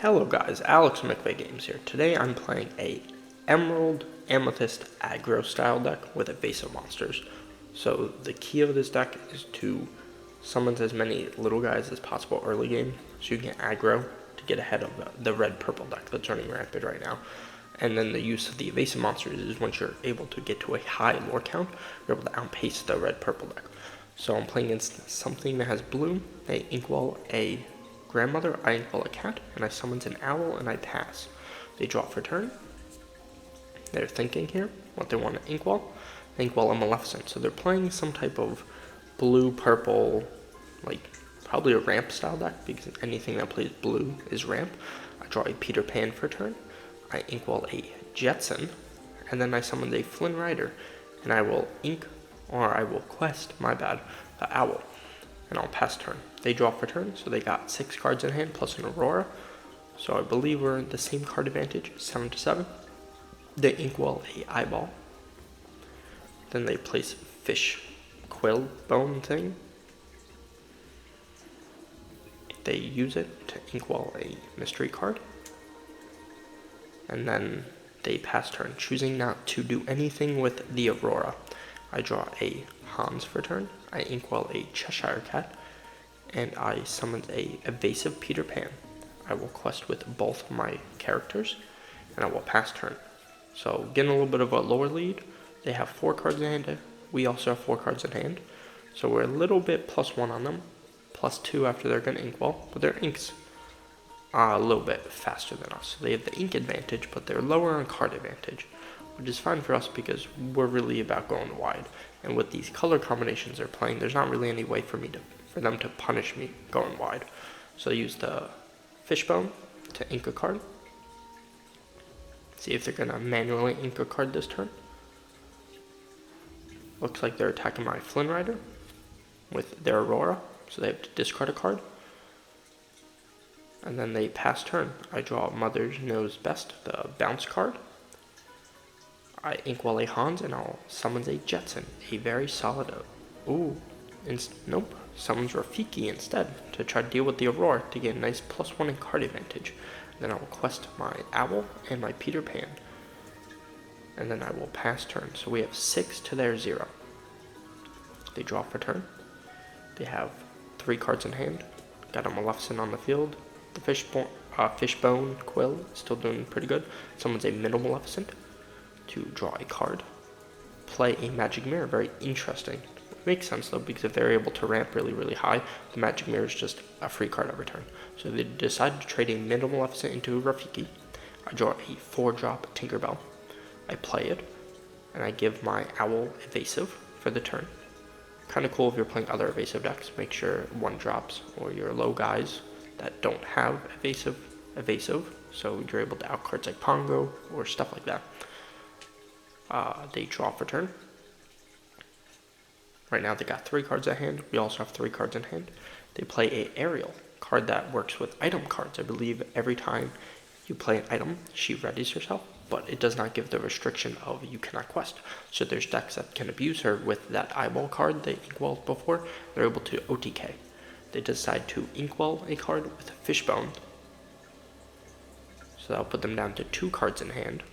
Hello guys, Alex from McVeigh Games here. Today I'm playing a Emerald Amethyst aggro style deck with evasive monsters. So the key of this deck is to summon as many little guys as possible early game so you can aggro to get ahead of the red-purple deck that's running rampant right now. And then the use of the evasive monsters is once you're able to get to a high lore count, you're able to outpace the red-purple deck. So I'm playing against something that has blue, a inkwell, a grandmother, I inkwell a cat, and I summons an owl and I pass. They draw for turn. They're thinking here what they want to inkwell. They inkwell a Maleficent. So they're playing some type of blue, purple, like probably a ramp style deck because anything that plays blue is ramp. I draw a Peter Pan for turn. I inkwell a Jetson, and then I summon a Flynn Rider, and I will quest, the owl, and I'll pass turn. They draw for turn, so they got 6 cards in hand plus an Aurora. So I believe we're the same card advantage, 7-7. They inkwell a eyeball. Then they place fish quill bone thing. They use it to inkwell a mystery card. And then they pass turn, choosing not to do anything with the Aurora. I draw a Hans for turn. I inkwell a Cheshire Cat. And I summoned a evasive Peter Pan. I will quest with both my characters, and I will pass turn. So getting a little bit of a lower lead. They have 4 cards in hand. We also have 4 cards in hand. So we're a little bit +1 on them, +2 after they're going to inkwell, but their inks are a little bit faster than us. So they have the ink advantage, but they're lower on card advantage, which is fine for us because we're really about going wide. And with these color combinations they're playing, there's not really any way for them to punish me going wide. So I use the Fishbone to ink a card. See if they're going to manually ink a card this turn. Looks like they're attacking my Flynn Rider with their Aurora, so they have to discard a card. And then they pass turn. I draw Mother Knows Best, the bounce card. I inkwell a Hans and I'll summon a Jetson, a very solid. Nope. Summons Rafiki instead to try to deal with the Aurora to get a nice +1 in card advantage. Then I will quest my Owl and my Peter Pan. And then I will pass turn. So we have 6 to their 0. They draw for turn. They have 3 cards in hand. Got a Maleficent on the field. The Fishbone Quill still doing pretty good. Summons a middle Maleficent to draw a card. Play a Magic Mirror, very interesting. Makes sense though, because if they're able to ramp really high, the Magic Mirror is just a free card every turn. So they decide to trade a middle Maleficent into a Rafiki. I draw a 4-drop Tinkerbell. I play it, and I give my Owl evasive for the turn. Kind of cool if you're playing other evasive decks. Make sure 1-drops or your low guys that don't have evasive, so you're able to out cards like Pongo or stuff like that. They draw for turn. Right now they got 3 cards in hand. We also have 3 cards in hand. They play a Ariel card that works with item cards. I believe every time you play an item, she readies herself, but it does not give the restriction of you cannot quest. So there's decks that can abuse her with that eyeball card they inkwelled before. They're able to OTK. They decide to inkwell a card with Fishbone. So that'll put them down to 2 cards in hand.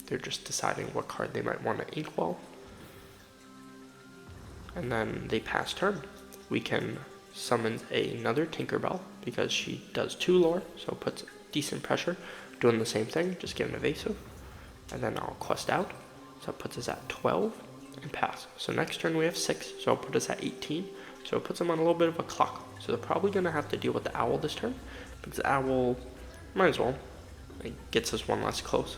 They're just deciding what card they might want to inkwell. And then they pass turn. We can summon another Tinkerbell because she does 2 lore, so it puts decent pressure. Doing the same thing, just get an evasive. And then I'll quest out, so it puts us at 12 and pass. So next turn we have 6, so it'll put us at 18. So it puts them on a little bit of a clock. So they're probably going to have to deal with the Owl this turn, because the Owl, might as well, it gets us 1 less close.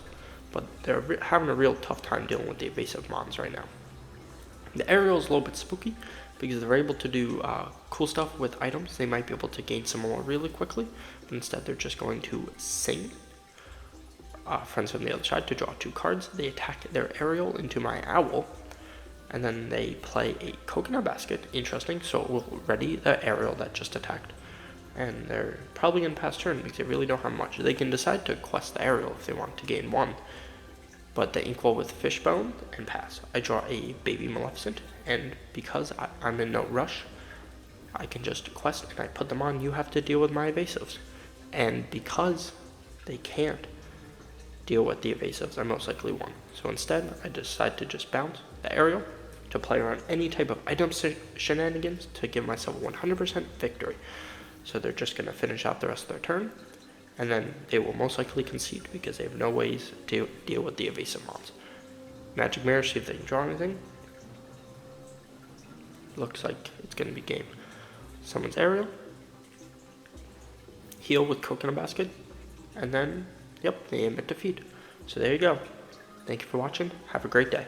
But they're having a real tough time dealing with the evasive mons right now. The Ariel is a little bit spooky because they're able to do cool stuff with items. They might be able to gain some more really quickly, but instead they're just going to sing Friends from the Other Side to draw 2 cards. They attack their Ariel into my Owl, and then they play a Coconut Basket. Interesting, so it will ready the Ariel that just attacked. And they're probably going to pass turn because they really don't have much. They can decide to quest the Ariel if they want to gain 1. But they inkwell with Fishbone and pass. I draw a baby Maleficent, and because I'm in no rush, I can just quest and I put them on. You have to deal with my evasives. And because they can't deal with the evasives, I most likely won. So instead, I decide to just bounce the aerial to play around any type of item shenanigans to give myself a 100% victory. So they're just going to finish out the rest of their turn, and then they will most likely concede because they have no ways to deal with the evasive mons. Magic Mirror, see if they can draw anything. Looks like it's going to be game. Summons aerial. Heal with Coconut Basket. And then, yep, they aim at defeat. So there you go. Thank you for watching. Have a great day.